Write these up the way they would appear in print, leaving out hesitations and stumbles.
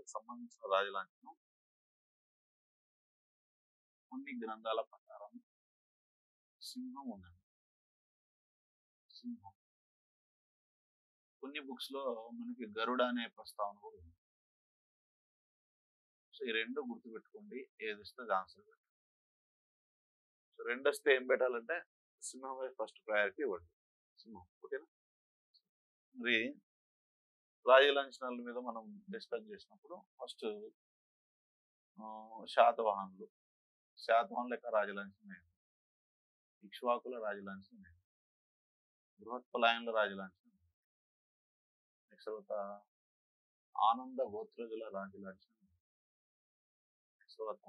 వీళ్ళకి సంబంధించిన రాజలాంఛనం కొన్ని గ్రంథాల ప్రకారం సింహం ఉందండి. సింహం. కొన్ని బుక్స్ లో మనకి గరుడ అనే ప్రస్తావన కూడా ఉంది. సో ఈ రెండు గుర్తుపెట్టుకోండి, ఏది వస్తే అది ఆన్సర్ పెట్టండి. సో రెండు వస్తే ఏం పెట్టాలంటే సింహం ఫస్ట్ ప్రయారిటీ ఇవ్వండి. సింహం. ఓకేనా? మరి రాజలాంఛనాల మీద మనం డిస్కస్ చేసినప్పుడు ఫస్ట్ శాతవాహనులు యొక్క రాజలాంఛనం, ఇక్ష్వాకుల రాజలాంఛనం, బృహత్పలాయనుల రాజలాంఛనం, నెక్స్ట్ తర్వాత ఆనంద గోత్రజుల రాజలాంఛనం, నెక్స్ట్ తర్వాత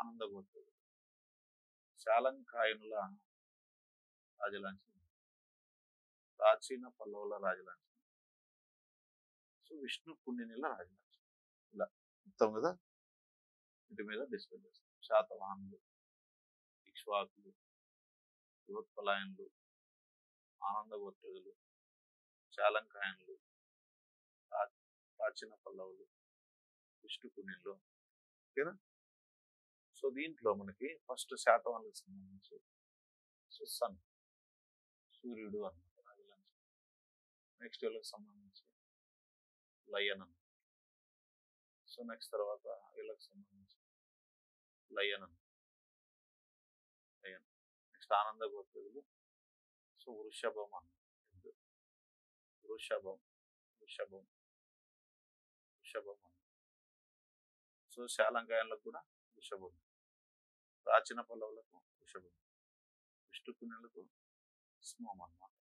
ఆనంద గోత్రజులు, శాలంకాయనుల రాజలాంఛనం, ప్రాచీన పల్లవుల రాజలాంఛనం, సో విష్ణు పుణ్యనిల రాజలాంఛనం. ఇలా మొత్తం కదా వీటి మీద డిస్కస్ చేస్తాం. శాతవాహనులు, ఇక్ష్వాకులు, బృహత్పలాయనులు, ఆనంద గోత్రజులు, శాలంకాయనులు, ప్రాచీన పల్లవులు, విష్ణు పుణ్యులు. ఓకేనా? సో దీంట్లో మనకి ఫస్ట్ శాతవాహనులకు సంబంధించి సో సన్, సూర్యుడు అన్నమాట రాజలాంఛనం. నెక్స్ట్ వీళ్ళకి సంబంధించి లయనం. సో నెక్స్ట్ తర్వాత వీళ్ళకి సంబంధించి లయనం. నెక్స్ట్ ఆనంద గోత్రులు, సో వృషభం అన్న, వృషభం అన్న. సో శాలంకాయనులకు కూడా వృషభం, ప్రాచీన పల్లవులకు వృషభం, విష్ణుపుణ్యులకు సింహం అన్నమాట.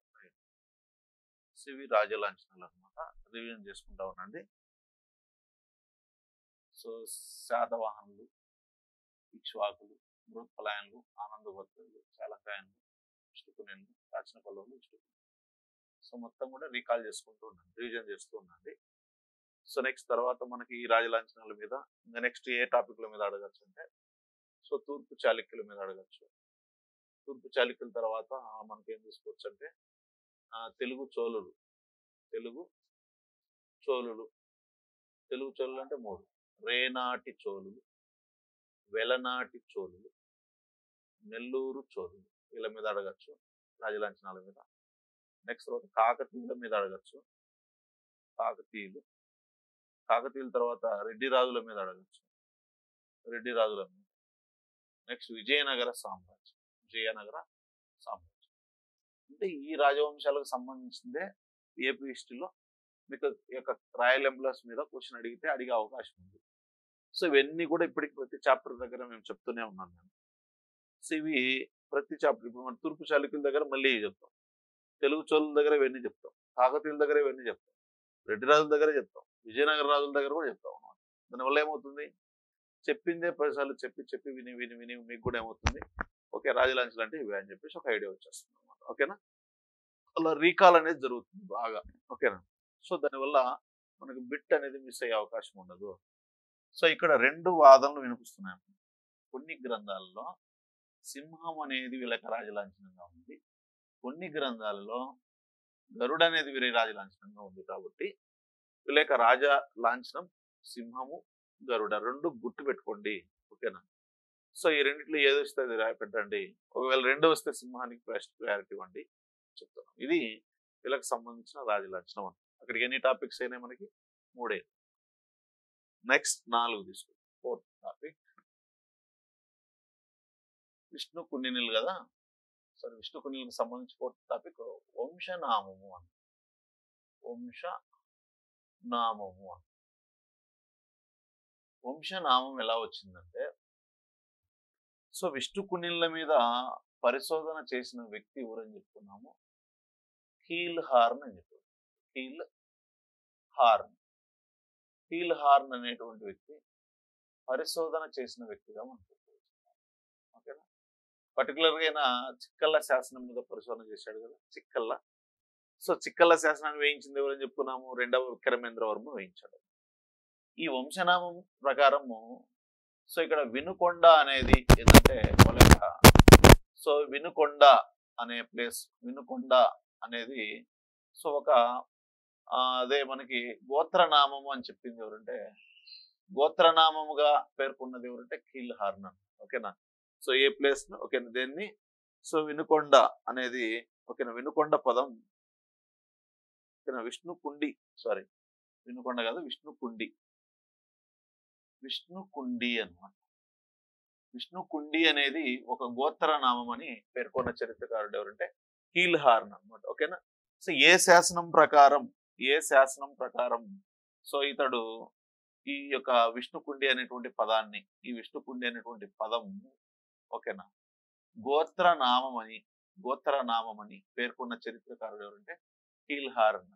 ఇవి రాజలాంఛనాలు అనమాట. రివిజన్ చేసుకుంటా ఉండండి. సో శాతవాహనులు, ఇక్ష్వాకులు, బృహత్పలాయనులు, ఆనంద గోత్రులు, శాలంకాయనులు, విష్ణుపుణ్యులు, ప్రాచీన పల్లవులు, విష్ణుపుణ్యులు. సో మొత్తం కూడా రీకాల్ చేసుకుంటూ ఉండండి, రివిజన్ చేస్తూ ఉండండి. సో నెక్స్ట్ తర్వాత మనకి ఈ రాజలాంఛనాల మీద నెక్స్ట్ ఏ టాపిక్ల మీద అడగచ్చు అంటే సో తూర్పు చాళుక్యుల మీద అడగచ్చు. తూర్పు చాళుక్యుల తర్వాత మనకి ఏం తీసుకోవచ్చు అంటే తెలుగు చోళులు అంటే 3: రేనాటి చోళులు, వెలనాటి చోళులు, నెల్లూరు చోళులు. వీళ్ళ మీద అడగచ్చు రాజలాంఛనాల మీద. నెక్స్ట్ తర్వాత కాకతీయుల మీద అడగచ్చు. కాకతీయుల తర్వాత రెడ్డి రాజుల మీద అడగచ్చు. నెక్స్ట్ విజయనగర సామ్రాజ్యం. అంటే ఈ రాజవంశాలకు సంబంధించిందే ఏపీ హిస్టరీలో మీకు యొక్క రాయల్ ఎంప్లాయర్స్ మీద క్వశ్చన్ అడిగే అవకాశం ఉంది. సో ఇవన్నీ కూడా ఇప్పటికి ప్రతి చాప్టర్ దగ్గర మేము చెప్తూనే ఉన్నాను నేను. సో ఇవి ప్రతి చాప్టర్, ఇప్పుడు మన తూర్పు చాళుక్యుల దగ్గర మళ్ళీ చెప్తాం, తెలుగు చోళుల దగ్గర ఇవన్నీ చెప్తాం, కాకతీయుల దగ్గర ఇవన్నీ చెప్తాం, రెడ్డి రాజుల దగ్గర చెప్తాం, విజయనగర రాజుల దగ్గర కూడా చెప్తాం అన్నమాట. దానివల్ల ఏమవుతుంది, చెప్పిందే 10 సార్లు చెప్పి విని మీకు కూడా ఏమవుతుంది, ఓకే రాజలాంఛనాలు అంటే ఇవే అని చెప్పేసి ఒక ఐడియా వచ్చేస్తుంది అనమాట. ఓకేనా? అలా రీకాల్ అనేది జరుగుతుంది బాగా. ఓకేనా? సో దానివల్ల మనకి బిట్ అనేది మిస్ అయ్యే అవకాశం ఉండదు. సో ఇక్కడ 2 వాదనలు వినిపిస్తున్నాయి. కొన్ని గ్రంథాలలో సింహం అనేది వీళ్ళకి రాజలాంఛనంగా ఉంది, కొన్ని గ్రంథాలలో గరుడ అనేది వీరి రాజలాంఛనంగా ఉంది. కాబట్టి వీళ్ళ యొక్క రాజ లాంఛనం సింహము, గరుడ 2 గుర్తు పెట్టుకోండి. ఓకేనా? సో ఈ రెండిట్లో ఏది వస్తే అది పెట్టండి. ఒకవేళ 2 వస్తే సింహానికి ఫస్ట్ ప్రయారిటీ ఇవ్వండి చెప్తున్నాం. ఇది వీళ్ళకి సంబంధించిన రాజలాంఛనం అని. అక్కడికి ఎన్ని టాపిక్స్ అయినాయి మనకి? 3. నెక్స్ట్ 4 తీసుకో. 4th టాపిక్ విష్ణు పుణ్యనిలు కదా. సరే, విష్ణు పుణ్యులకు సంబంధించి 4th టాపిక్ వంశనామము అని. వంశనామం ఎలా వచ్చిందంటే సో విష్ణు పుణ్యుల మీద పరిశోధన చేసిన వ్యక్తి ఎవరని చెప్పుకున్నాము? కీల్ హార్న్ అని చెప్పారు. కీల్ హార్న్ అనేటువంటి వ్యక్తి పరిశోధన చేసిన వ్యక్తిగా మనం చెప్పుకోవచ్చు. ఓకేనా? పర్టికులర్గా ఆయన చిక్కల్ల శాసనం మీద పరిశోధన చేశాడు కదా, సో చిక్కల్ల శాసనాన్ని వేయించింది ఎవరని చెప్పుకున్నాము? 2వ విక్రమేంద్రవర్మ వేయించాడు. ఈ వంశనామం ప్రకారము సో ఇక్కడ వినుకొండ అనేది ఏంటంటే సో వినుకొండ అనే ప్లేస్, వినుకొండ అనేది సో ఒక అదే మనకి గోత్రనామము అని చెప్పింది ఎవరంటే గోత్రనామముగా పేర్కొన్నది ఎవరంటే కీల్హార్న్. ఓకేనా. సో ఏ ప్లేస్ ఓకేనా దేన్ని సో వినుకొండ అనేది ఓకేనా వినుకొండ పదం ఓకేనా విష్ణుకుండి సారీ వినుకొండ కాదు విష్ణుకుండి విష్ణుకుండి అన్నమాట. విష్ణుకుండి అనేది ఒక గోత్ర నామం అని పేర్కొన్న చరిత్రకారుడు ఎవరంటే కీల్హార్న్ అన్నమాట. ఓకేనా. సో ఏ శాసనం ప్రకారం సో ఇతడు ఈ యొక్క విష్ణుకుండి అనేటువంటి పదాన్ని ఈ విష్ణుకుండి అనేటువంటి పదం ఓకేనా గోత్రనామమని పేర్కొన్న చరిత్రకారుడు ఎవరంటే కీల్హార్న్.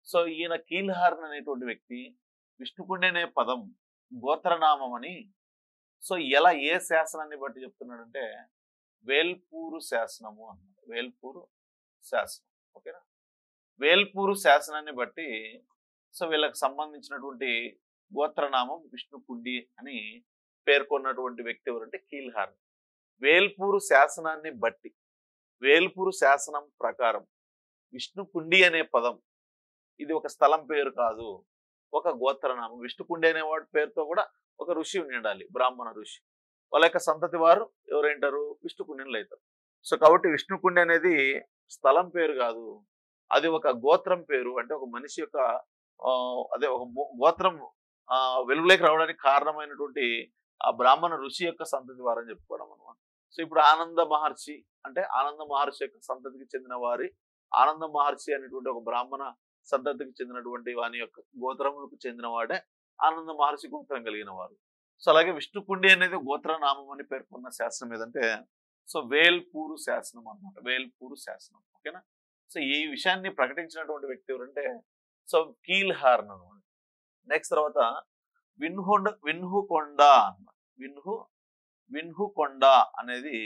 సో ఈయన కీల్హార్న్ అనేటువంటి వ్యక్తి విష్ణుకుండి అనే పదం గోత్రనామం అని సో ఎలా ఏ శాసనాన్ని బట్టి చెప్తున్నాడంటే వేల్పూరు శాసనము అన్నమాట. వేల్పూరు శాసనం. ఓకేనా. వేల్పూరు శాసనాన్ని బట్టి సో వీళ్ళకి సంబంధించినటువంటి గోత్రనామం విష్ణుకుండి అని పేర్కొన్నటువంటి వ్యక్తి ఎవరంటే కీల్హార్న్. వేల్పూరు శాసనాన్ని బట్టి వేల్పూరు శాసనం ప్రకారం విష్ణుకుండి అనే పదం ఇది ఒక స్థలం పేరు కాదు, ఒక గోత్రనామం. విష్ణుకుండి అనే వాడి పేరుతో కూడా ఒక ఋషి ఉండాలి, బ్రాహ్మణ ఋషి. వాళ్ళ యొక్క సంతతి వారు ఎవరైంటారు విష్ణుకుండినులు అవుతారు. సో కాబట్టి విష్ణుకుండి అనేది స్థలం పేరు కాదు, అది ఒక గోత్రం పేరు. అంటే ఒక మనిషి యొక్క అదే ఒక గోత్రం వెలుగులోకి రావడానికి కారణమైనటువంటి ఆ బ్రాహ్మణ ఋషి యొక్క సంతతి వారని చెప్పుకోవడం అనమాట. సో ఇప్పుడు ఆనంద మహర్షి అంటే ఆనంద మహర్షి యొక్క సంతతికి చెందిన వారి ఆనంద మహర్షి అనేటువంటి ఒక బ్రాహ్మణ సంతతికి చెందినటువంటి వాని యొక్క గోత్రములకు చెందిన వాడే ఆనంద మహర్షి గోత్రం కలిగిన వారు. సో అలాగే విష్ణుకుండి అనేది గోత్రనామం అని పేర్కొన్న శాసనం ఏదంటే సో వేల్పూరు శాసనం అన్నమాట. వేల్పూరు శాసనం. ఓకేనా. సో ఈ విషయాన్ని ప్రకటించినటువంటి వ్యక్తి ఎవరంటే సో కీల్హార్న్ అనమాట. నెక్స్ట్ తర్వాత విన్హుకొండ అన్నమాట. విన్హుకొండ అనేది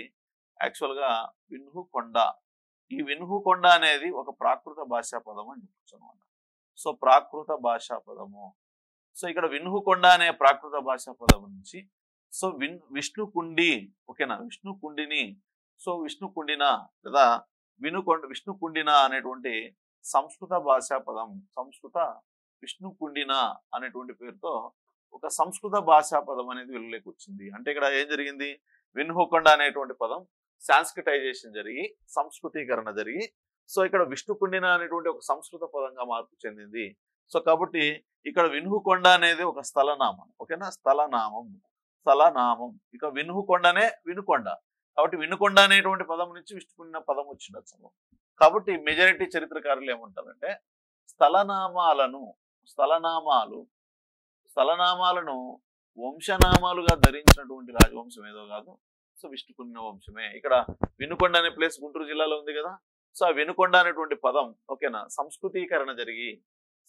యాక్చువల్గా విన్హుకొండ. ఈ విన్హుకొండ అనేది ఒక ప్రాకృత భాషా పదం అని చెప్పచ్చు అనమాట. సో ప్రాకృత భాషా పదము. సో ఇక్కడ విన్హుకొండ అనే ప్రాకృత భాషా పదం నుంచి సో విష్ణుకుండి ఓకేనా విష్ణుకుండిని సో విష్ణుకుండిన లేదా విష్ణుకుండిన అనేటువంటి సంస్కృత భాషా పదం విష్ణుకుండిన అనేటువంటి పేరుతో ఒక సంస్కృత భాషా పదం అనేది వెలుగులోకి వచ్చింది. అంటే ఇక్కడ ఏం జరిగింది విన్హుకొండ అనేటువంటి పదం సాంస్క్రిటైజేషన్ జరిగి సంస్కృతీకరణ జరిగి సో ఇక్కడ విష్ణుకుండిన అనేటువంటి ఒక సంస్కృత పదంగా మార్పు చెందింది. సో కాబట్టి ఇక్కడ విన్హుకొండ అనేది ఒక స్థలనామం. ఓకేనా. స్థలనామం. ఇక విన్హుకొండనే వినుకొండ. కాబట్టి వినుకొండ అనేటువంటి పదం నుంచి విష్ణుకుండిన పదం వచ్చిండొచ్చు. కాబట్టి మెజారిటీ చరిత్రకారులు ఏమంటారంటే స్థలనామాలను వంశనామాలుగా ధరించినటువంటి రాజవంశం ఏదో కాదు సో విష్ణుకుండిన వంశమే. ఇక్కడ వినుకొండ అనే ప్లేస్ గుంటూరు జిల్లాలో ఉంది కదా. సో ఆ వినుకొండ అనేటువంటి పదం ఓకేనా సంస్కృతీకరణ జరిగి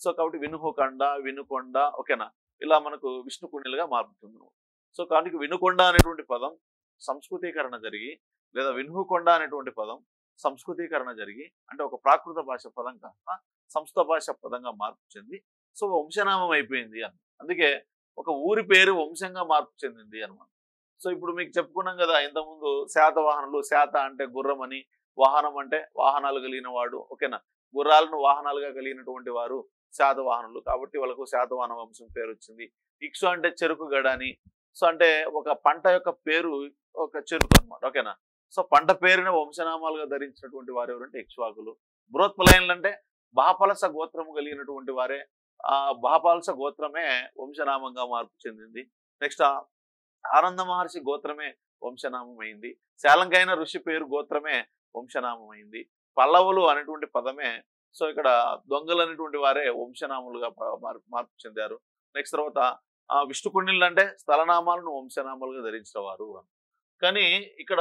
సో కాబట్టి వినుకొండ ఓకేనా ఇలా మనకు విష్ణుకుండిలుగా మారుతుంది. సో కాబట్టి వినుకొండ అనేటువంటి పదం సంస్కృతీకరణ జరిగి లేదా విన్హుకొండ అనేటువంటి పదం సంస్కృతీకరణ జరిగి అంటే ఒక ప్రాకృత భాష పదం కాస్త సంస్కృత భాష పదంగా మార్పు చెంది సో వంశనామం అయిపోయింది అని. అందుకే ఒక ఊరి పేరు వంశంగా మార్పు చెందింది అనమాట. సో ఇప్పుడు మీకు చెప్పుకున్నాం కదా ఇంతకుముందు శాతవాహనులు. శాత అంటే గుర్రం అని, వాహనం అంటే వాహనాలు కలిగిన వాడు. ఓకేనా. గుర్రాలను వాహనాలుగా కలిగినటువంటి వారు శాతవాహనులు. కాబట్టి వాళ్ళకు శాతవాహన వంశం పేరు వచ్చింది. ఇక్సు అంటే చెరుకు గడ అని. సో అంటే ఒక పంట యొక్క పేరు ఒక చెరుకు అనమాట. ఓకేనా. సో పంట పేరుని వంశనామాలుగా ధరించినటువంటి వారు ఎవరంటే ఇక్ష్వాకులు. బృహత్పలయన్లు అంటే బహపలస గోత్రము కలిగినటువంటి వారే. ఆ బహపలస గోత్రమే వంశనామంగా మార్పు చెందింది. నెక్స్ట్ ఆనంద మహర్షి గోత్రమే వంశనామం అయింది. శాలంకైన ఋషి పేరు గోత్రమే వంశనామం అయింది. పల్లవులు అనేటువంటి పదమే సో ఇక్కడ దొంగలు అనేటువంటి వారే వంశనాములుగా మార్పు చెందారు. నెక్స్ట్ తర్వాత విష్ణుకుండిలు అంటే స్థలనామాలను వంశనామాలుగా ధరించిన వారు. కానీ ఇక్కడ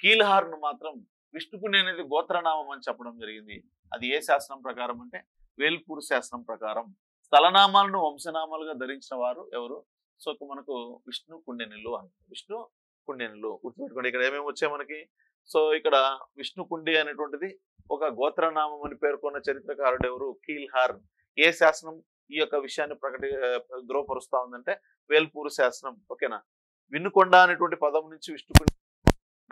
కీల్హార్న్ మాత్రం విష్ణుకుండి అనేది గోత్రనామం అని చెప్పడం జరిగింది. అది ఏ శాసనం ప్రకారం అంటే వేల్పూరు శాసనం ప్రకారం. స్థలనామాలను వంశనామాలుగా ధరించిన వారు ఎవరు సో మనకు విష్ణుకుండినులు అంటారు. విష్ణుకుండినులు గుర్తుపెట్టుకోండి. ఇక్కడ ఏమేమి వచ్చాయి మనకి. సో ఇక్కడ విష్ణుకుండి అనేటువంటిది ఒక గోత్రనామం అని పేర్కొన్న చరిత్రకారుడు ఎవరు కీల్హార్న్. ఏ శాసనం ఈ యొక్క విషయాన్ని ధ్రువపరుస్తా ఉందంటే వేల్పూరు శాసనం. ఓకేనా. వినుకొండ అనేటువంటి పదం నుంచి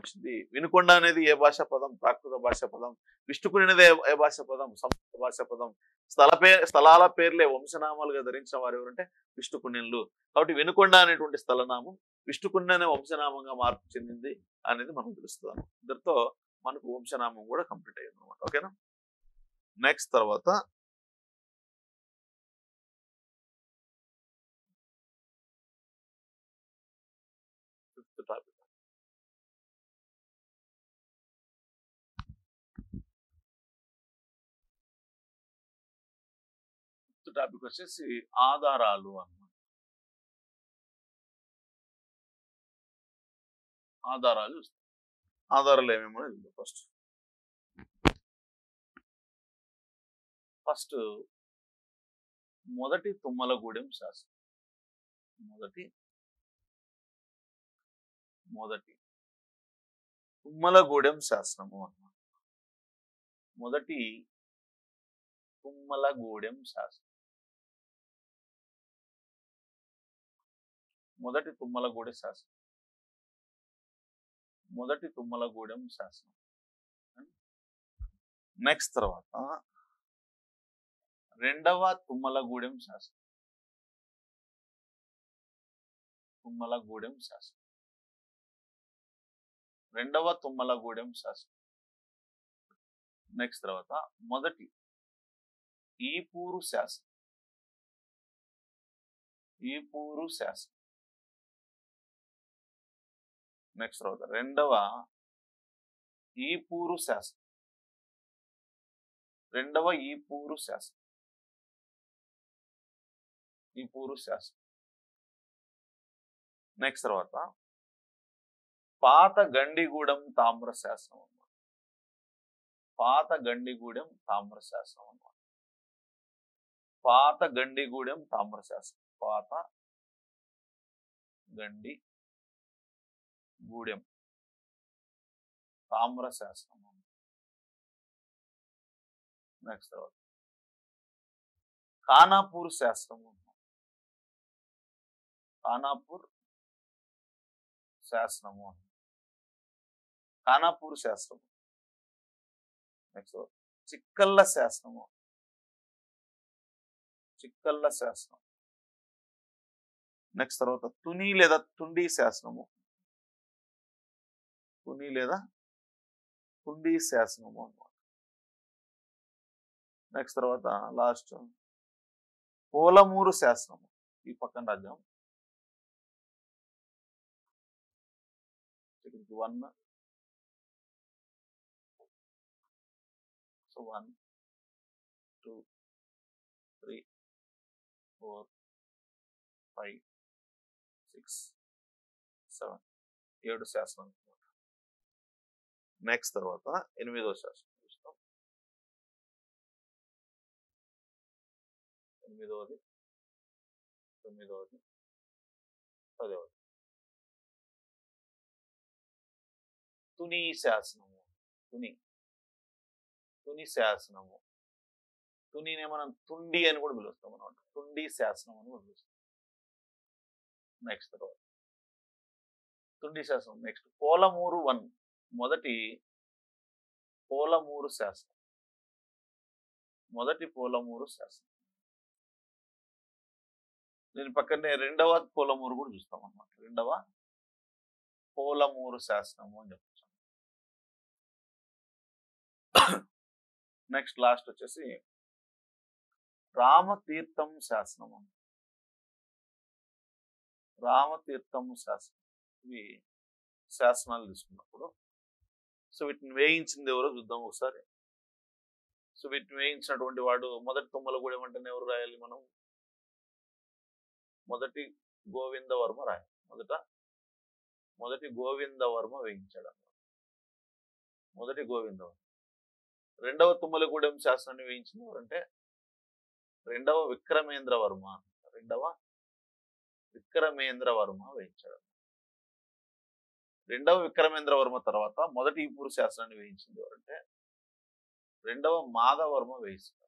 వచ్చింది. వినుకొండ అనేది ఏ భాషా పదం? ప్రాకృత భాషా పదం. విష్ణుకుని అనేది ఏ భాషా పదం? సంస్కృత భాషా పదం. స్థలాల పేర్లే వంశనామాలుగా ధరించిన వారు ఎవరంటే విష్ణుకుణ్యులు. కాబట్టి వినుకొండ అనేటువంటి స్థలనామం విష్ణుకుణ్య అనే వంశనామంగా మార్పు చెందింది అనేది మనకు తెలుస్తుంది. ఇద్దరితో మనకు వంశనామం కూడా కంప్లీట్ అయ్యింది అనమాట. ఓకేనా? నెక్స్ట్ తర్వాత ఫిఫ్త్ టాపిక్. ఫిఫ్త్ టాపిక్ వచ్చేసి ఆధారాలు అన్నమాట. ఆధారాలు చూస్తాం. ఆధారాలు ఏమేమో చూద్దాం. ఫస్ట్ మొదటి తుమ్మలగూడెం శాసనం. మొదటి తుమ్మలగూడెం శాసనము అన్నమాట. మొదటి తుమ్మలగూడెం శాసనం. మొదటి తుమ్మలగూడెం శాసనం. మొదటి తుమ్మలగూడెం శాసనం. నెక్స్ట్ తర్వాత రెండవ తుమ్మలగూడెం శాసనం. తుమ్మలగూడెం శాసనం. రెండవ తుమ్మలగూడెం శాసనం. నెక్స్ట్ తర్వాత మొదటి ఈపూరు శాసనం. ఈపూరు శాసనం. నెక్స్ట్ తర్వాత రెండవ ఈపూరు శాసనం. రెండవ ఈపూరు శాసనం. ఈపూరు శాసనం. నెక్స్ట్ తర్వాత పాత గండిగూడెం తామ్ర శాసనం అన్నమాట. పాత గండిగూడెం తామ్ర శాసనం అన్నమాట. పాత గండిగూడెం తామ్ర శాసనం. పాత గండిగూడెం తామ్ర శాసనం. నెక్స్ట్ తర్వాత ఖానాపూర్ శాసనం. ఖానాపూర్ శాసనము. ఖానాపూర్ శాసనము. నెక్స్ట్ చిక్కల్ల శాసనము. చిక్కల్ల శాసనం. నెక్స్ట్ తర్వాత తుని లేదా తుండి శాసనము. తుని లేదా తుండి శాసనము అన్నమాట. నెక్స్ట్ తర్వాత లాస్ట్ పోలమూరు శాసనము. ఈ పక్కన రాజ్యం 1 సో 1 2 3 4 5 6 7 7 శాసనం. నెక్స్ట్ తర్వాత 8వ శాసనం చూస్తాం. 8వది 9వది 10వది తుని శాసనము. తుని శాసనము. తునినే మనం తుండి అని కూడా పిలుస్తాం అనమాట. తుండి శాసనం అని కూడా పిలుస్తాం. నెక్స్ట్ తర్వాత తుండి శాసనం. నెక్స్ట్ పోలమూరు 1. మొదటి పోలమూరు శాసనం. మొదటి పోలమూరు శాసనం. దీని పక్కనే రెండవ పోలమూరు కూడా చూస్తాం అనమాట. రెండవ పోలమూరు శాసనము అని చెప్పచ్చు. నెక్స్ట్ లాస్ట్ వచ్చేసి రామతీర్థం శాసనం. రామతీర్థం శాసనం. ఇవి శాసనాలు తీసుకున్నప్పుడు సో వీటిని వేయించింది ఎవరో చూద్దాం ఒకసారి. సో వీటిని వేయించినటువంటి వాడు మొదటి తుమ్మలగూడెం అంటేనే ఎవరు రాయాలి మనం? మొదటి గోవిందవర్మ రాయాలి. మొదటి గోవిందవర్మ వేయించాడు అన్నమాట. మొదటి గోవిందవర్మ. రెండవ తుమ్మలగూడెం శాసనాన్ని వేయించింది ఎవరంటే రెండవ విక్రమేంద్రవర్మ. రెండవ విక్రమేంద్రవర్మ వేయించాడు. రెండవ విక్రమేంద్రవర్మ తర్వాత మొదటి ఈపూరు శాసనాన్ని వేయించింది ఎవరంటే రెండవ మాధవర్మ వేయించాడు.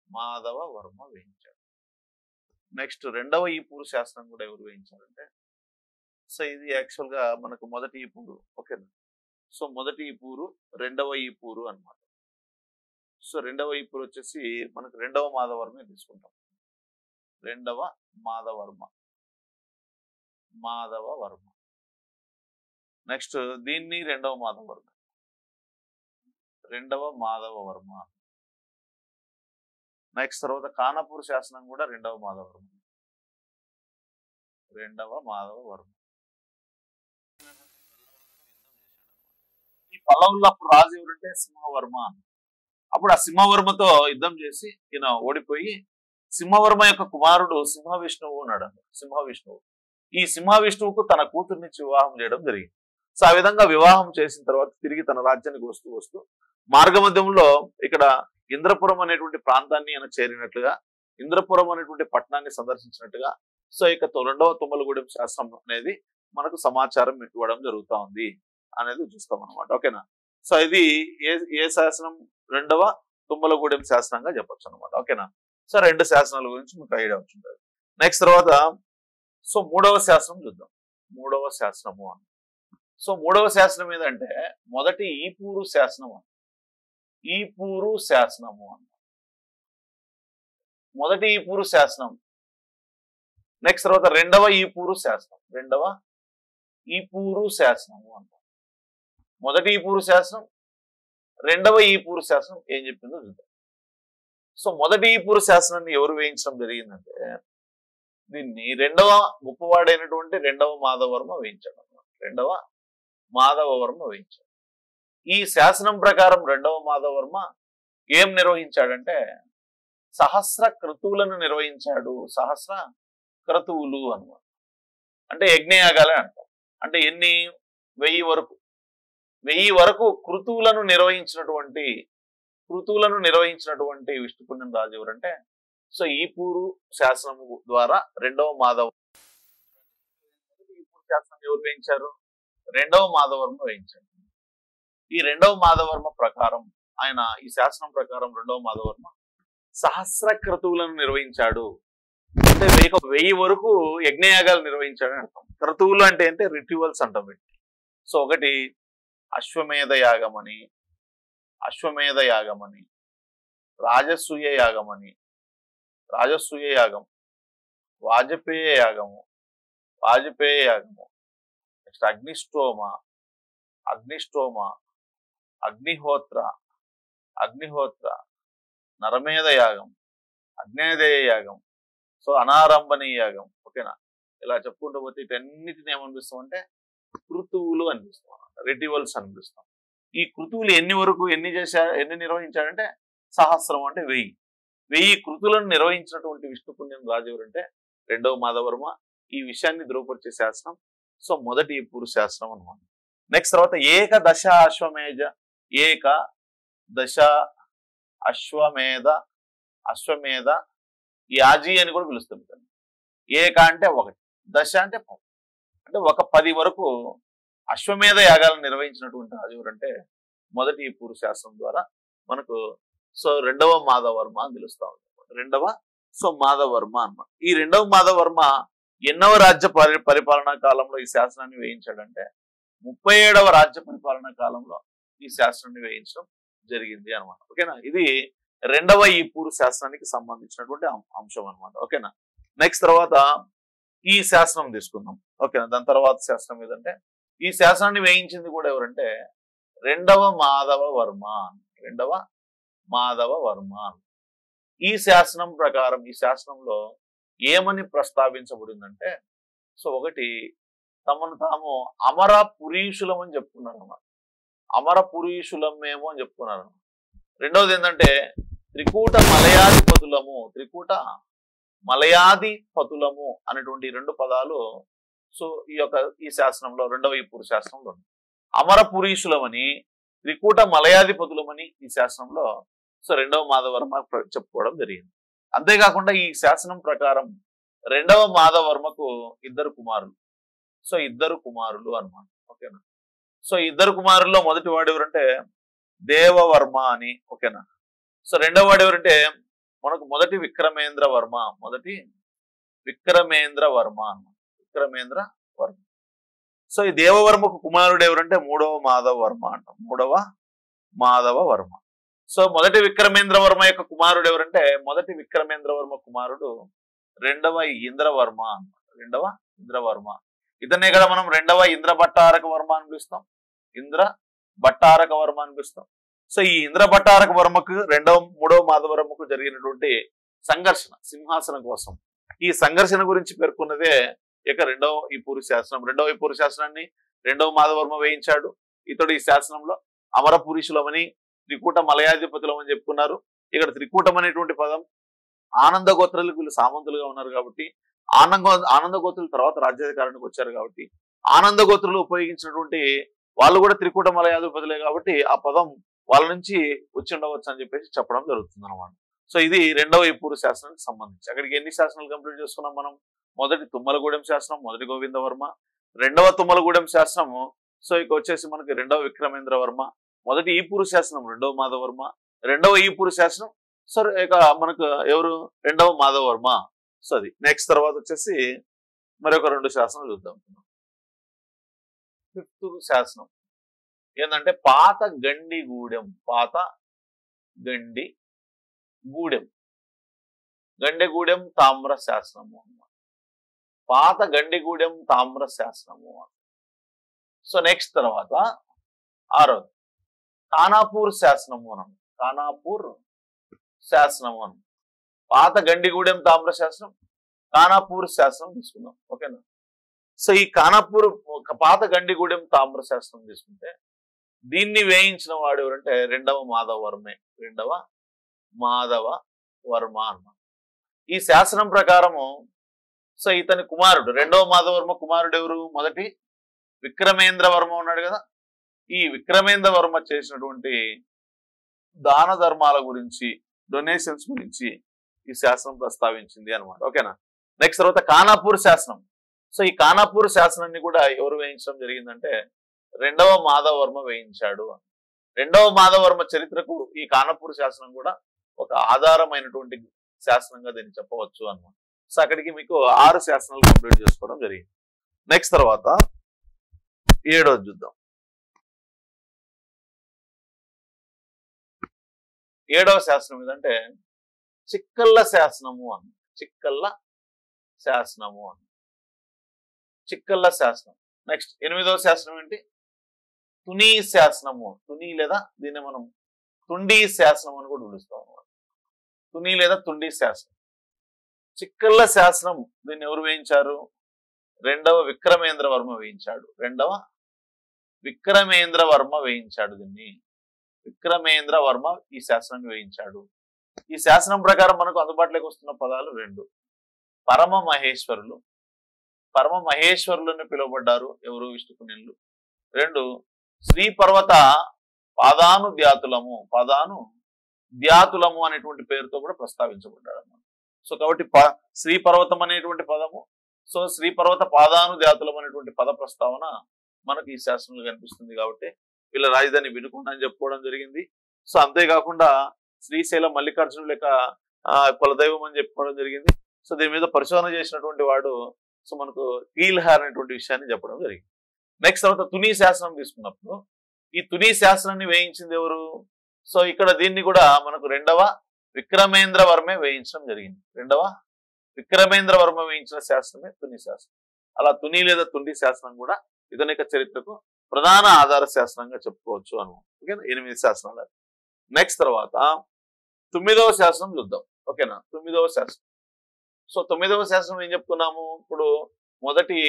మాధవవర్మ వేయించాడు. నెక్స్ట్ రెండవ ఈపూరు శాసనం కూడా ఎవరు వేయించారంటే సో ఇది యాక్చువల్ గా మనకు మొదటి ఈపూరు. ఓకేనా. సో మొదటి ఈపూరు, రెండవ ఈపూరు అన్నమాట. సో రెండవ ఈపూరు వచ్చేసి మనకు రెండవ మాధవర్మే తీసుకుంటాం. రెండవ మాధవర్మ, మాధవవర్మ. నెక్స్ట్ దీన్ని రెండవ మాధవవర్మ, రెండవ మాధవవర్మ. నెక్స్ట్ తర్వాత కానపూర్ శాసనం కూడా రెండవ మాధవవర్మ, రెండవ మాధవవర్మ. ఈ పల్లవుల్లో అప్పుడు రాజు ఎవరంటే సింహవర్మ. అప్పుడు ఆ సింహవర్మతో యుద్ధం చేసి ఈయన ఓడిపోయి సింహవర్మ యొక్క కుమారుడు సింహ విష్ణువు ఉన్నాడు. సింహ విష్ణువు ఈ సింహ విష్ణువుకు తన కూతుర్నిచ్చి వివాహం చేయడం జరిగింది. సో ఆ విధంగా వివాహం చేసిన తర్వాత తిరిగి తన రాజ్యానికి వస్తూ వస్తూ మార్గమధ్యంలో ఇక్కడ ఇంద్రపురం అనేటువంటి ప్రాంతాన్ని ఆయన చేరినట్లుగా, ఇంద్రపురం అనేటువంటి పట్టణాన్ని సందర్శించినట్టుగా సో ఇక రెండవ తుమ్మలగూడెం శాసనం అనేది మనకు సమాచారం ఇవ్వడం జరుగుతూ ఉంది అనేది చూస్తాం అనమాట. ఓకేనా. సో ఇది ఏ శాసనం? రెండవ తుమ్మలగూడెం శాసనంగా చెప్పొచ్చు అనమాట. ఓకేనా. సో రెండు శాసనాల గురించి మీకు ఐడియా వచ్చింది. నెక్స్ట్ తర్వాత సో మూడవ శాసనం చూద్దాం. మూడవ శాసనము అని. సో మూడవ శాసనం ఏదంటే మొదటి ఈపూరు శాసనం అని. ఈపూరు శాసనము అన్న మొదటి ఈపూరు శాసనం. నెక్స్ట్ తర్వాత రెండవ ఈపూరు శాసనం, రెండవ ఈపూరు శాసనము అన్న. మొదటి ఈపూరు శాసనం, రెండవ ఈపూరు శాసనం ఏం చెప్పిందో చూద్దాం. సో మొదటి ఈపూరు శాసనాన్ని ఎవరు వేయించడం జరిగిందంటే దీన్ని రెండవ గొప్పవాడైనటువంటి రెండవ మాధవవర్మ వేయించాడు అన్నమాట. రెండవ మాధవవర్మ వేయించాడు. ఈ శాసనం ప్రకారం రెండవ మాధవవర్మ ఏం నిర్వహించాడంటే సహస్ర క్రతువులను నిర్వహించాడు. సహస్ర క్రతువులు అన్నమాట. అంటే యజ్ఞయాగాలే అంటారు. అంటే ఎన్ని? 1000 వరకు. 1000 వరకు కృతువులను నిర్వహించినటువంటి విష్ణుపుణ్యం రాజు ఎవరంటే సో ఈపూరు శాసనము ద్వారా రెండవ మాధవ ఈపూరు శాసనం ఎవరు వేయించారు? రెండవ మాధవవర్మ వేయించాడు. ఈ రెండవ మాధవవర్మ ప్రకారం ఆయన ఈ శాసనం ప్రకారం రెండవ మాధవవర్మ సహస్ర క్రతువులను నిర్వహించాడు. అంటే 1000 వరకు యజ్ఞయాగాలు నిర్వహించాడు అని అర్థం. క్రతువులు అంటే రిచువల్స్ అంటాం. సో ఒకటి అశ్వమేధ యాగమని, రాజసూయ యాగమని, రాజసూయ యాగం, వాజపేయ యాగము, నెక్స్ట్ అగ్నిష్టోమ, అగ్నిహోత్ర, నరమేధ యాగం, అగ్నేదేయ యాగం, సో అనారంభణీయ యాగం. ఓకేనా. ఇలా చెప్పుకుంటూ పోతే వీటన్నిటిని ఏమనిపిస్తాం అంటే కృతువులు అనిపిస్తాం, రిచువల్స్ అనిపిస్తాం. ఈ కృతువులు ఎన్ని నిర్వహించాడంటే సహస్రం అంటే 1000 కృతులను నిర్వహించినటువంటి విష్ణుపుణ్యం రాజు ఎవరంటే రెండవ మాధవవర్మ. ఈ విషయాన్ని ధృవపరిచే శాసనం సో మొదటి ఈపూరు శాసనం అన్నమాట. నెక్స్ట్ తర్వాత ఏకదశ అశ్వమేధ యాజీ అని కూడా పిలుస్తుంది. ఏక అంటే 1, దశ అంటే 10. అంటే ఒక 10 వరకు అశ్వమేధ యాగాలను నిర్వహించినటువంటి రాజు ఎవరంటే మొదటి ఈపూరు శాసనం ద్వారా మనకు సో రెండవ మాధవవర్మ అని పిలుస్తా ఉంది. రెండవ సో మాధవవర్మ అన్నమాట. ఈ రెండవ మాధవవర్మ ఎన్నవ రాజ్య పరిపాలనా కాలంలో ఈ శాసనాన్ని వేయించాడంటే 37వ రాజ్య పరిపాలనా కాలంలో ఈ శాసనాన్ని వేయించడం జరిగింది అనమాట. ఓకేనా. ఇది రెండవ ఈపూరు శాసనానికి సంబంధించినటువంటి అంశం అనమాట. ఓకేనా. నెక్స్ట్ తర్వాత ఈ శాసనం తీసుకుందాం. ఓకేనా. దాని తర్వాత శాసనం ఏదంటే ఈ శాసనాన్ని వేయించింది కూడా ఎవరంటే రెండవ మాధవవర్మ. ఈ శాసనం ప్రకారం ఈ శాసనంలో ఏమని ప్రస్తావించబడిందంటే సో ఒకటి తమను తాము అమర పురీషులం అని చెప్పుకున్నారు అన్నమాట. అమర పురీషులం మేము అని చెప్పుకున్నారు. రెండవది ఏంటంటే త్రికూట మలయాధిపతులము అనేటువంటి 2 పదాలు సో ఈ శాసనంలో రెండవ ఈపూరు శాసనంలో అమర పురీషులమని, త్రికూట మలయాధిపతులమని ఈ శాసనంలో సో రెండవ మాధవవర్మ చెప్పుకోవడం జరిగింది. అంతేకాకుండా ఈ శాసనం ప్రకారం రెండవ మాధవవర్మకు 2 కుమారులు. సో 2 కుమారులు అన్నమాట. ఓకేనా. సో 2 కుమారుల్లో మొదటి వాడు ఎవరంటే దేవవర్మ అని. ఓకేనా. సో రెండవ వాడు ఎవరంటే మనకు మొదటి విక్రమేంద్ర వర్మ అన్నమాట. విక్రమేంద్ర వర్మ. సో ఈ దేవవర్మకు కుమారుడు ఎవరంటే మూడవ మాధవ వర్మ అంటాం. మూడవ మాధవ వర్మ. సో మొదటి విక్రమేంద్ర వర్మ యొక్క కుమారుడు ఎవరంటే మొదటి విక్రమేంద్ర వర్మ కుమారుడు రెండవ ఇంద్రవర్మ అన్నమాట. రెండవ ఇంద్రవర్మ. ఇతన్నే కదా మనం రెండవ ఇంద్ర భట్టారక వర్మ అని పిలుస్తాం. ఇంద్ర భట్టారక వర్మ అని పిలుస్తాం. సో ఈ ఇంద్ర భట్టారక వర్మకు మూడవ మాధవవర్మకు జరిగినటువంటి సంఘర్షణ సింహాసనం కోసం, ఈ సంఘర్షణ గురించి పేర్కొన్నదే ఇక రెండవ ఈ పూరి శాసనం. రెండవ ఈ పూరి శాసనాన్ని రెండవ మాధవవర్మ వేయించాడు. ఇతడు ఈ శాసనంలో అమరపురుషులమని త్రికూట మలయాధిపతులం అని చెప్పుకున్నారు. ఇక్కడ త్రికూటం అనేటువంటి పదం ఆనంద గోత్రులకు వీళ్ళు సామంతులుగా ఉన్నారు కాబట్టి ఆనంద గోత్రుల తర్వాత రాజ్యాధికారానికి వచ్చారు కాబట్టి ఆనంద గోత్రులు ఉపయోగించినటువంటి వాళ్ళు కూడా త్రికూట మలయాధిపతులే కాబట్టి ఆ పదం వాళ్ళ నుంచి వచ్చి ఉండవచ్చు అని చెప్పేసి చెప్పడం జరుగుతుంది అనమాట. సో ఇది రెండవ ఈ పూరి శాసనానికి సంబంధించి. అక్కడికి ఎన్ని శాసనాలు కంప్లీట్ చేసుకున్నాం మనం? మొదటి తుమ్మలగూడెం శాసనం, మొదటి గోవిందవర్మ, రెండవ తుమ్మలగూడెం శాసనము. సో ఇక వచ్చేసి మనకి రెండవ విక్రమేంద్ర వర్మ, మొదటి ఈపూరు శాసనం రెండవ మాధవవర్మ, రెండవ ఈపూరు శాసనం సో ఇక మనకు ఎవరు రెండవ మాధవవర్మ. సో అది నెక్స్ట్ తర్వాత వచ్చేసి మరొక రెండు శాసనాలు చూద్దాం. ఫిఫ్త్ శాసనం ఏంటంటే పాత గండిగూడెం. పాత గండిగూడెం, గండిగూడెం తామ్ర శాసనము అన్నమాట. పాత గండిగూడెం తామ్ర శాసనము. సో నెక్స్ట్ తర్వాత ఆరోది ఖానాపూర్ శాసనము అనం. ఖానాపూర్ శాసనము అనం. పాత గండిగూడెం తామ్ర శాసనం, ఖానాపూర్ శాసనం తీసుకుందాం. ఓకేనా? సో ఈ ఖానాపూర్ పాత గండిగూడెం తామ్ర శాసనం తీసుకుంటే దీన్ని వేయించిన వాడు ఎవరంటే రెండవ మాధవ వర్మే. రెండవ మాధవ వర్మ అన్నమాట. ఈ శాసనం ప్రకారము సో ఇతని కుమారుడు రెండవ మాధవవర్మ కుమారుడు ఎవరు? మొదటి విక్రమేంద్ర వర్మ ఉన్నాడు కదా. ఈ విక్రమేంద్ర వర్మ చేసినటువంటి దాన ధర్మాల గురించి, డొనేషన్స్ గురించి ఈ శాసనం ప్రస్తావించింది అనమాట. ఓకేనా? నెక్స్ట్ తర్వాత ఖానాపూర్ శాసనం. సో ఈ ఖానాపూర్ శాసనాన్ని కూడా ఎవరు వేయించడం జరిగిందంటే రెండవ మాధవవర్మ వేయించాడు. రెండవ మాధవవర్మ చరిత్రకు ఈ ఖానాపూర్ శాసనం కూడా ఒక ఆధారమైనటువంటి శాసనంగా దీన్ని చెప్పవచ్చు అనమాట. సో అక్కడికి మీకు 6 శాసనాలు కంప్లీట్ చేసుకోవడం జరిగింది. నెక్స్ట్ తర్వాత 7వ చూద్దాం. 7వ శాసనం ఏదంటే చిక్కల్ల శాసనము అని. చిక్కల్ల శాసనము అని. చిక్కల్ల శాసనం. నెక్స్ట్ 8వ శాసనం ఏంటి? తుని శాసనము. తుని లేదా దీన్ని మనం తుండి శాసనం అని కూడా పిలుస్తాం అన్నమాట. తుని లేదా తుండి శాసనం. చిక్కల్ల శాసనం దీన్ని ఎవరు వేయించారు? రెండవ విక్రమేంద్ర వర్మ వేయించాడు. రెండవ విక్రమేంద్ర వర్మ వేయించాడు. దీన్ని విక్రమేంద్ర వర్మ ఈ శాసనాన్ని వేయించాడు. ఈ శాసనం ప్రకారం మనకు అందుబాటులోకి వస్తున్న పదాలు 2. పరమ మహేశ్వరులు. పరమ మహేశ్వరులను పిలువబడ్డారు ఎవరు? విష్ణుకునిళ్ళు. 2 శ్రీ పర్వత పాదానుద్యాతులము. పాదానుద్యాతులము అనేటువంటి పేరుతో కూడా ప్రస్తావించబడ్డాడు అన్నమాట. సో కాబట్టి శ్రీ పర్వతం అనేటువంటి పదము, సో శ్రీ పర్వత పాదానుద్యాతులం అనేటువంటి పద ప్రస్తావన మనకు ఈ శాసనంలో కనిపిస్తుంది. కాబట్టి వీళ్ళ రాజధాని వినుకొండ అని చెప్పుకోవడం జరిగింది. సో అంతేకాకుండా శ్రీశైలం మల్లికార్జునుల యొక్క కులదైవం అని చెప్పుకోవడం జరిగింది. సో దీని మీద పరిశోధన చేసినటువంటి వాడు సో మనకు కీల్హార్ అనేటువంటి విషయాన్ని చెప్పడం జరిగింది. నెక్స్ట్ తర్వాత తుని శాసనం తీసుకున్నప్పుడు ఈ తుని శాసనాన్ని వేయించింది ఎవరు? సో ఇక్కడ దీన్ని కూడా మనకు రెండవ విక్రమేంద్ర వర్మే వేయించడం జరిగింది. రెండవ విక్రమేంద్ర వర్మ వేయించిన శాసనమే తుని శాసనం. అలా తుని లేదా తుండి శాసనం కూడా ఇతని యొక్క చరిత్రకు ప్రధాన ఆధార శాసనంగా చెప్పుకోవచ్చు అనమాట. ఓకేనా? 8 శాసనాలు. నెక్స్ట్ తర్వాత 9వ శాసనం చూద్దాం. ఓకేనా? 9వ శాసనం. సో 9వ శాసనం ఏం చెప్పుకున్నాము? ఇప్పుడు మొదటి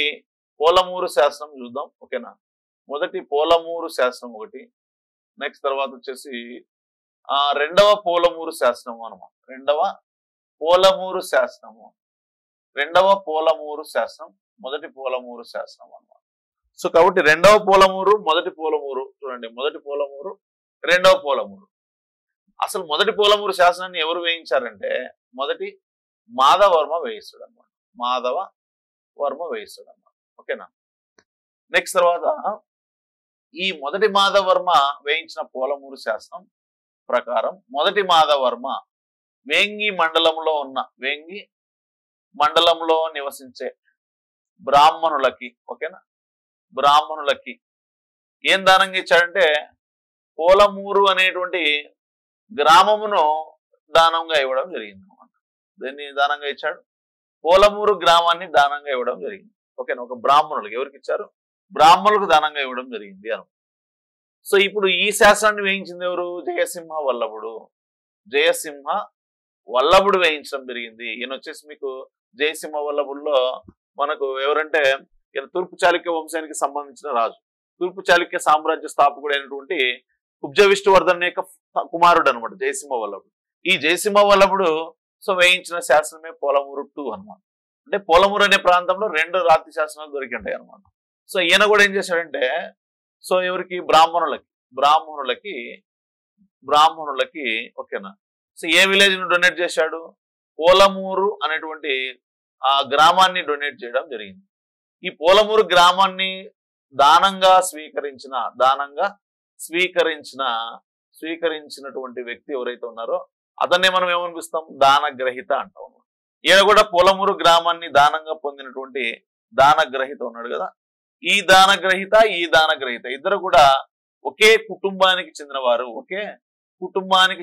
పోలమూరు శాసనం చూద్దాం. ఓకేనా? మొదటి పోలమూరు శాసనం ఒకటి. నెక్స్ట్ తర్వాత వచ్చేసి రెండవ పోలమూరు శాసనము అనమాట. రెండవ పోలమూరు శాసనము. రెండవ పోలమూరు శాసనం, మొదటి పోలమూరు శాసనం అనమాట. సో కాబట్టి రెండవ పోలమూరు, మొదటి పోలమూరు చూడండి. మొదటి పోలమూరు, రెండవ పోలమూరు. అసలు మొదటి పోలమూరు శాసనాన్ని ఎవరు వేయించారంటే మొదటి మాధవవర్మ వేయిస్తాడు అనమాట. మాధవవర్మ వేయిస్తాడు అనమాట. ఓకేనా? నెక్స్ట్ తర్వాత ఈ మొదటి మాధవవర్మ వేయించిన పోలమూరు శాసనం ప్రకారం మొదటి మాధవవర్మ వేంగి మండలంలో నివసించే బ్రాహ్మణులకి, ఓకేనా, బ్రాహ్మణులకి ఏం దానంగా ఇచ్చాడంటే పోలమూరు అనేటువంటి గ్రామమును దానంగా ఇవ్వడం జరిగింది అనమాట. దీన్ని దానంగా ఇచ్చాడు, పోలమూరు గ్రామాన్ని దానంగా ఇవ్వడం జరిగింది. ఓకేనా, ఒక బ్రాహ్మణులకు ఎవరికి ఇచ్చారు? బ్రాహ్మణులకు దానంగా ఇవ్వడం జరిగింది అని. సో ఇప్పుడు ఈ శాసనాన్ని వేయించింది ఎవరు? జయసింహ వల్లభుడు. జయసింహ వల్లభుడు వేయించడం జరిగింది. ఈయన వచ్చేసి మీకు జయసింహ వల్లభుడులో మనకు ఎవరంటే ఈయన తూర్పు చాళుక్య వంశానికి సంబంధించిన రాజు, తూర్పు చాళుక్య సామ్రాజ్య స్థాపకుడు అయినటువంటి కుబ్జ విష్ణువర్ధన్ యొక్క కుమారుడు అనమాట జయసింహ వల్లభుడు. ఈ జయసింహ వల్లభుడు సో వేయించిన శాసనమే పోలమూరు 2 అనమాట. అంటే పోలమూరు అనే ప్రాంతంలో 2 రాతి శాసనాలు దొరికి ఉంటాయి అనమాట. సో ఈయన కూడా ఏం చేశాడంటే సో ఎవరికి? బ్రాహ్మణులకి ఓకేనా. సో ఏ విలేజ్ ను డొనేట్ చేశాడు? పోలమూరు అనేటువంటి ఆ గ్రామాన్ని డొనేట్ చేయడం జరిగింది. ఈ పోలమూరు గ్రామాన్ని దానంగా స్వీకరించినటువంటి వ్యక్తి ఎవరైతే ఉన్నారో అతన్నే మనం ఏమనిపిస్తాం? దానగ్రహీత అంటాం. ఈయన కూడా పోలమూరు గ్రామాన్ని దానంగా పొందినటువంటి దానగ్రహీత ఉన్నాడు కదా. ఈ దానగ్రహీత ఇద్దరు కూడా ఒకే కుటుంబానికి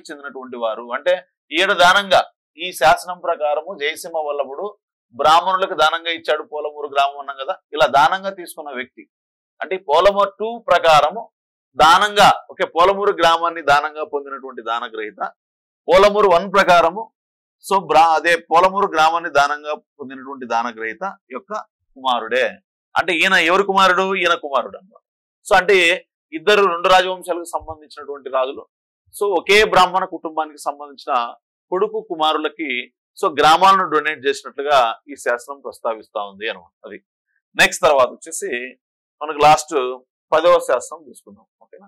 చెందినటువంటి వారు. అంటే ఈయన దానంగా ఈ శాసనం ప్రకారము జయసింహ వల్లభుడు బ్రాహ్మణులకు దానంగా ఇచ్చాడు పోలమూరు గ్రామం అన్నాం కదా. ఇలా దానంగా తీసుకున్న వ్యక్తి అంటే పోలమూరు 2 ప్రకారము దానంగా పోలమూరు గ్రామాన్ని దానంగా పొందినటువంటి దానగ్రహీత, పోలమూరు 1 ప్రకారము సో అదే పోలమూరు గ్రామాన్ని దానంగా పొందినటువంటి దానగ్రహీత యొక్క కుమారుడే. అంటే ఈయన ఎవరి కుమారుడు? ఈయన కుమారుడు అన్నమాట. సో అంటే ఇద్దరు 2 రాజవంశాలకు సంబంధించినటువంటి రాజులు సో ఒకే బ్రాహ్మణ కుటుంబానికి సంబంధించిన కొడుకు కుమారులకి సో గ్రామాలను డొనేట్ చేసినట్లుగా ఈ శాసనం ప్రస్తావిస్తా ఉంది అనమాట. అది నెక్స్ట్ తర్వాత వచ్చేసి మనకు లాస్ట్ 10వ శాసనం తీసుకుందాం. ఓకేనా.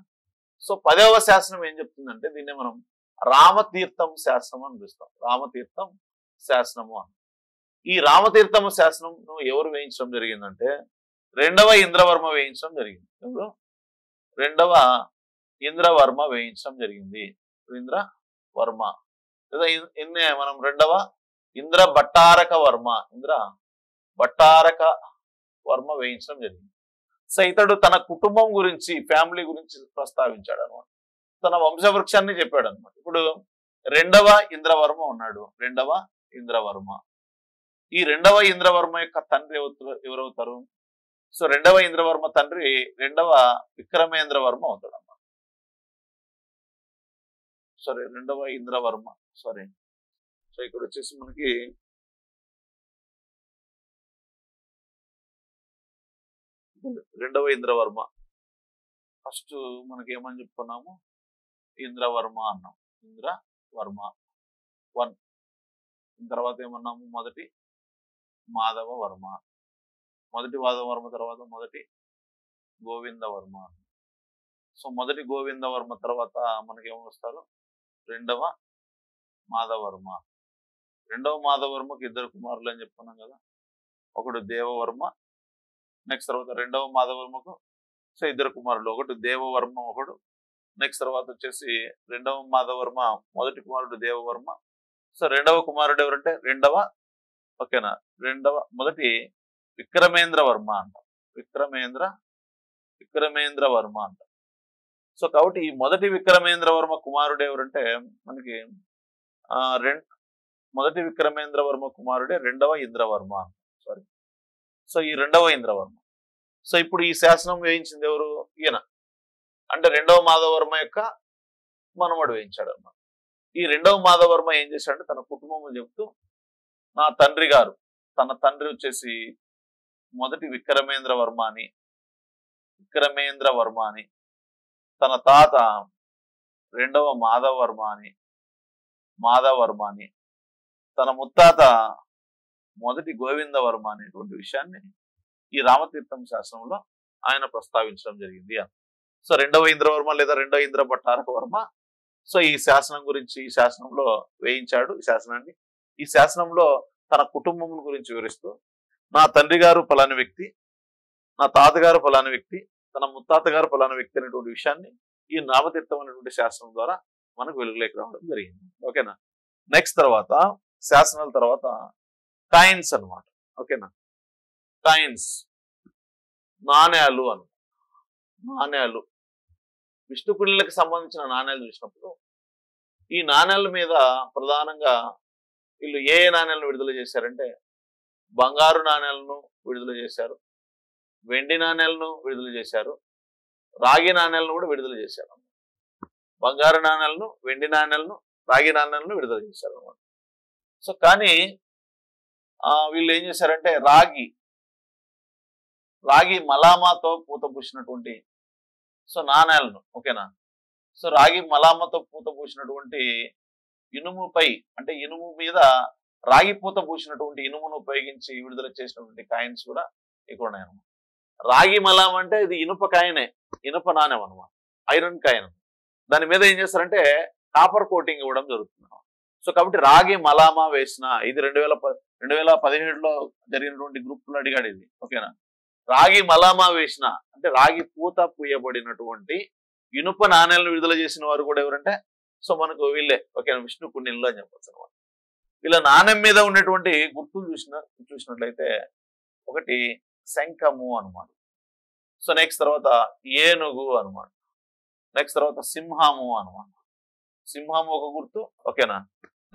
సో 10వ శాసనం ఏం చెప్తుందంటే దీన్ని మనం రామతీర్థం శాసనం అని పిలుస్తాం. రామతీర్థం శాసనము అని. ఈ రామతీర్థం శాసనం ఎవరు వేయించడం జరిగిందంటే 2వ ఇంద్రవర్మ వేయించడం జరిగింది. ఎవరు? 2వ ఇంద్రవర్మ వేయించడం జరిగింది. ఇంద్రవర్మ లేదా మనం 2వ ఇంద్ర భట్టారక వర్మ వేయించడం జరిగింది. సో ఇతడు తన కుటుంబం గురించి, ఫ్యామిలీ గురించి ప్రస్తావించాడు అనమాట. తన వంశవృక్షాన్ని చెప్పాడు అనమాట. ఇప్పుడు 2వ ఇంద్రవర్మ ఉన్నాడు. 2వ ఇంద్రవర్మ, ఈ 2వ ఇంద్రవర్మ యొక్క తండ్రి ఎవరవుతారు? సో 2వ ఇంద్రవర్మ తండ్రి 2వ విక్రమేంద్రవర్మ అవుతాడు అన్నమాట. 2వ ఇంద్రవర్మ సో ఇక్కడ వచ్చేసి మనకి 2వ ఇంద్రవర్మ ఫస్ట్ మనకి ఏమని చెప్పుకున్నాము? ఇంద్రవర్మ అన్నాం. ఇంద్రవర్మ 1. తర్వాత ఏమన్నాము? మొదటి మాధవవర్మ తర్వాత మొదటి గోవిందవర్మ. సో మొదటి గోవిందవర్మ తర్వాత మనకి ఏమొస్తారు? 2వ మాధవవర్మ. 2వ మాధవవర్మకి 2 కుమారులు అని చెప్పుకున్నాం కదా. ఒకడు దేవవర్మ, నెక్స్ట్ తర్వాత 2వ మాధవవర్మకు సో 2 కుమారులు, ఒకటి దేవవర్మ ఒకడు, నెక్స్ట్ తర్వాత వచ్చేసి 2వ మాధవవర్మ మొదటి కుమారుడు దేవవర్మ. సో 2వ కుమారుడు ఎవరంటే మొదటి విక్రమేంద్రవర్మ అంట. విక్రమేంద్రవర్మ అంట. సో కాబట్టి ఈ మొదటి విక్రమేంద్రవర్మ కుమారుడు ఎవరంటే మనకి మొదటి విక్రమేంద్రవర్మ కుమారుడే 2వ ఇంద్రవర్మ. సో ఈ 2వ ఇంద్రవర్మ. సో ఇప్పుడు ఈ శాసనం వేయించింది ఎవరు? ఈయన. అంటే 2వ మాధవవర్మ యొక్క మనవడు వేయించాడు అన్నమాట. ఈ 2వ మాధవవర్మ ఏం చేశాడంటే తన కుటుంబం చెప్తూ తన తండ్రి వచ్చేసి మొదటి విక్రమేంద్రవర్మ అని, తన తాత 2వ మాధవవర్మ అని, తన ముత్తాత మొదటి గోవిందవర్మ అనేటువంటి విషయాన్ని ఈ రామతీర్థం శాసనంలో ఆయన ప్రస్తావించడం జరిగింది. సో 2వ ఇంద్రవర్మ లేదా 2వ ఇంద్ర భట్టారక వర్మ సో ఈ శాసనం గురించి ఈ శాసనంలో వేయించాడు. ఈ శాసనంలో తన కుటుంబం గురించి వివరిస్తూ నా తండ్రి గారు ఫలాని వ్యక్తి, నా తాతగారు ఫలాని వ్యక్తి, తన ముత్తాత గారు ఫలాని వ్యక్తి అనేటువంటి విషయాన్ని ఈ రామతీర్థం అనేటువంటి శాసనం ద్వారా మనకు వెలుగులోకి రావడం జరిగింది. ఓకేనా. నెక్స్ట్ తర్వాత శాసనాల తర్వాత కాయిన్స్ అన్నమాట. ఓకేనా. కాయిన్స్ నాణ్యాలు అను నాణ్యాలు విష్ణుకుండిలకు సంబంధించిన నాణ్యాలు చూసినప్పుడు ఈ నాణ్యాల మీద ప్రధానంగా వీళ్ళు ఏ నాణ్యాలను విడుదల చేశారంటే బంగారు నాణ్యాలను విడుదల చేశారు, వెండి నాణ్యాలను విడుదల చేశారు, రాగి నాణ్యాలను కూడా విడుదల చేశారు. బంగారు నాణ్యాలను, వెండి నాణ్యాలను, రాగి నాణ్యాలను విడుదల చేశారు అన్నమాట. సో కానీ వీళ్ళు ఏం చేశారంటే రాగి మలామాతో పూత పూసినటువంటి నాణ్యాలను, ఓకేనా. సో రాగి మలామతో పూత పూసినటువంటి ఇనుముపై, అంటే ఇనుము మీద రాగి పూత పూసినటువంటి ఇనుమును ఉపయోగించి విడుదల చేసినటువంటి కాయిన్స్ కూడా ఇక్కడ ఉన్నాయన్నమాట. రాగి మలాం అంటే ఇది ఇనుప కాయనే, ఇనుప నాణ్యం అనమాట, ఐరన్ కాయిన్. దాని మీద ఏం చేస్తారంటే కాపర్ కోటింగ్ ఇవ్వడం జరుగుతుంది. సో కాబట్టి రాగి మలామా వేసిన, ఇది 2017లో జరిగినటువంటి గ్రూప్లో అడిగాడు ఇది, ఓకేనా. రాగి మలామా వేసిన అంటే రాగి పూత పూయబడినటువంటి ఇనుప నాణ్యాలను విడుదల చేసిన వారు కూడా ఎవరంటే మనకు వీళ్ళే, ఓకేనా, విష్ణుకుండినులు అని చెప్పొచ్చు అనమాట. వీళ్ళ నాణ్యం మీద ఉన్నటువంటి గుర్తులు చూసినట్లయితే ఒకటి శంఖము అనమాట. సో నెక్స్ట్ తర్వాత ఏనుగు అనమాట. నెక్స్ట్ తర్వాత సింహము అనమాట. సింహము ఒక గుర్తు, ఓకేనా.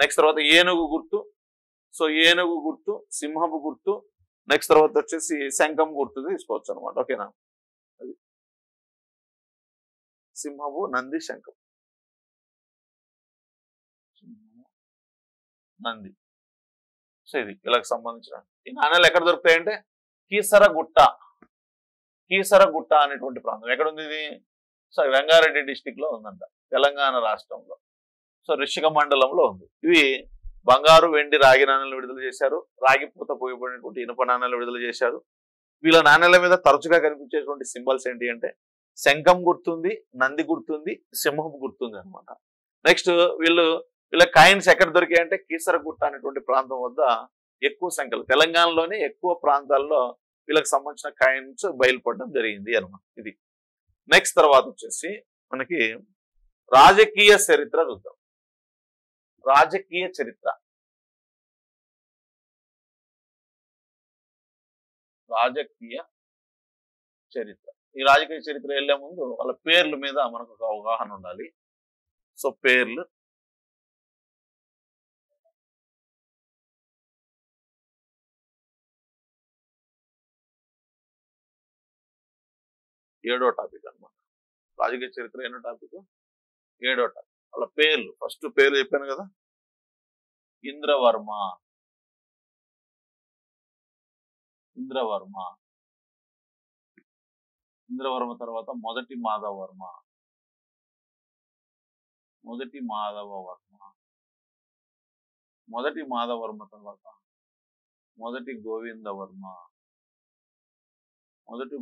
నెక్స్ట్ తర్వాత ఏనుగు గుర్తు. సో ఏనుగు గుర్తు, సింహము గుర్తు, నెక్స్ట్ తర్వాత వచ్చేసి శంఖం గుర్తు తీసుకోవచ్చు అనమాట, ఓకేనా. అది సింహము, నంది, శంఖం, నంది. సో ఇది వీళ్ళకి సంబంధించిన ఈ నాణ్యాలు ఎక్కడ దొరుకుతాయంటే కీసరగుట్ట అనేటువంటి ప్రాంతం. ఎక్కడుంది ఇది? సో రంగారెడ్డి డిస్టిక్ లో ఉందంట, తెలంగాణ రాష్ట్రంలో. సో రిషిక మండలంలో ఉంది. ఇవి బంగారు, వెండి, రాగి నాణ్యాలు విడుదల చేశారు, రాగి పూత పోయబడినటువంటి ఇనుప నాణ్యాలు విడుదల చేశారు. వీళ్ళ నాణ్యాల మీద తరచుగా కనిపించేటువంటి సింబల్స్ ఏంటి అంటే శంఖం గుర్తుంది, నంది గుర్తుంది, సింహం గుర్తుంది అనమాట. నెక్స్ట్ వీళ్ళ కాయిన్స్ ఎక్కడ దొరికాయంటే కీసరగుట్ట అనేటువంటి ప్రాంతం వద్ద ఎక్కువ సంఖ్యలో, తెలంగాణలోనే ఎక్కువ ప్రాంతాల్లో వీళ్ళకి సంబంధించిన కాయిన్స్ బయలుపడడం జరిగింది అనమాట. ఇది నెక్స్ట్ తర్వాత వచ్చేసి మనకి రాజకీయ చరిత్ర చూద్దాం. రాజకీయ చరిత్ర ఈ రాజకీయ చరిత్ర వెళ్లే ముందు వాళ్ళ పేర్ల మీద మనకు ఒక అవగాహన ఉండాలి. సో పేర్లు, ఏడో టాపిక్ అనమాట. రాజకీయ చరిత్ర ఎన్నో టాపిక్? ఏడో టాపిక్. వాళ్ళ పేర్లు, ఫస్ట్ పేరు చెప్పాను కదా, ఇంద్రవర్మ తర్వాత మొదటి మాధవవర్మ, మొదటి మాధవవర్మ తర్వాత మొదటి గోవిందవర్మ, మొదటి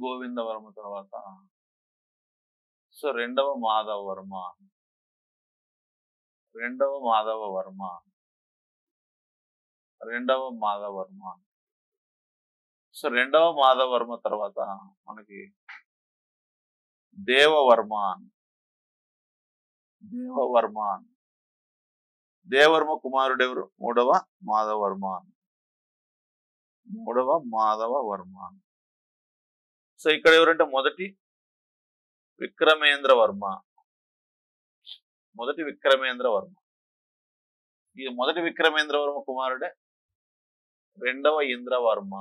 గోవిందవర్మ తర్వాత సో రెండవ మాధవవర్మ, సో రెండవ మాధవవర్మ తర్వాత మనకి దేవవర్మ కుమారుడెవరు? మూడవ మాధవవర్మ. సో ఇక్కడ ఎవరంటే మొదటి విక్రమేంద్రవర్మ. ఈ మొదటి విక్రమేంద్రవర్మ కుమారుడే రెండవ ఇంద్రవర్మ.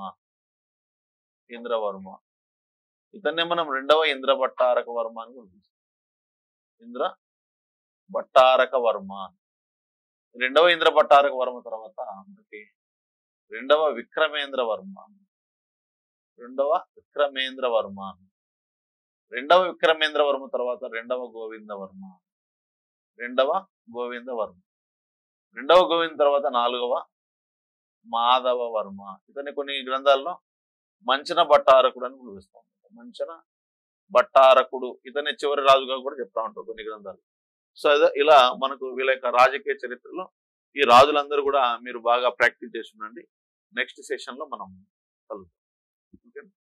ఇతన్నే మనం రెండవ ఇంద్రభట్టారక వర్మ అని పిలుస్తాం. రెండవ ఇంద్రభట్టారక వర్మ తర్వాత మనకి రెండవ విక్రమేంద్రవర్మ, రెండవ విక్రమేంద్రవర్మ తర్వాత రెండవ గోవిందవర్మ, రెండవ గోవింద తర్వాత నాలుగవ మాధవవర్మ. ఇతన్ని కొన్ని గ్రంథాల్లో మంచన భట్టారకుడు అని పిలుస్తాం. మంచన భట్టారకుడు, ఇతని చివరి రాజుగా కూడా చెప్తా ఉంటారు కొన్ని గ్రంథాలు. సో ఇలా మనకు వీళ్ళ యొక్క రాజకీయ చరిత్రలో ఈ రాజులందరూ కూడా మీరు బాగా ప్రాక్టీస్ చేసి ఉండండి. నెక్స్ట్ సెషన్ లో మనం కలుద్దాం.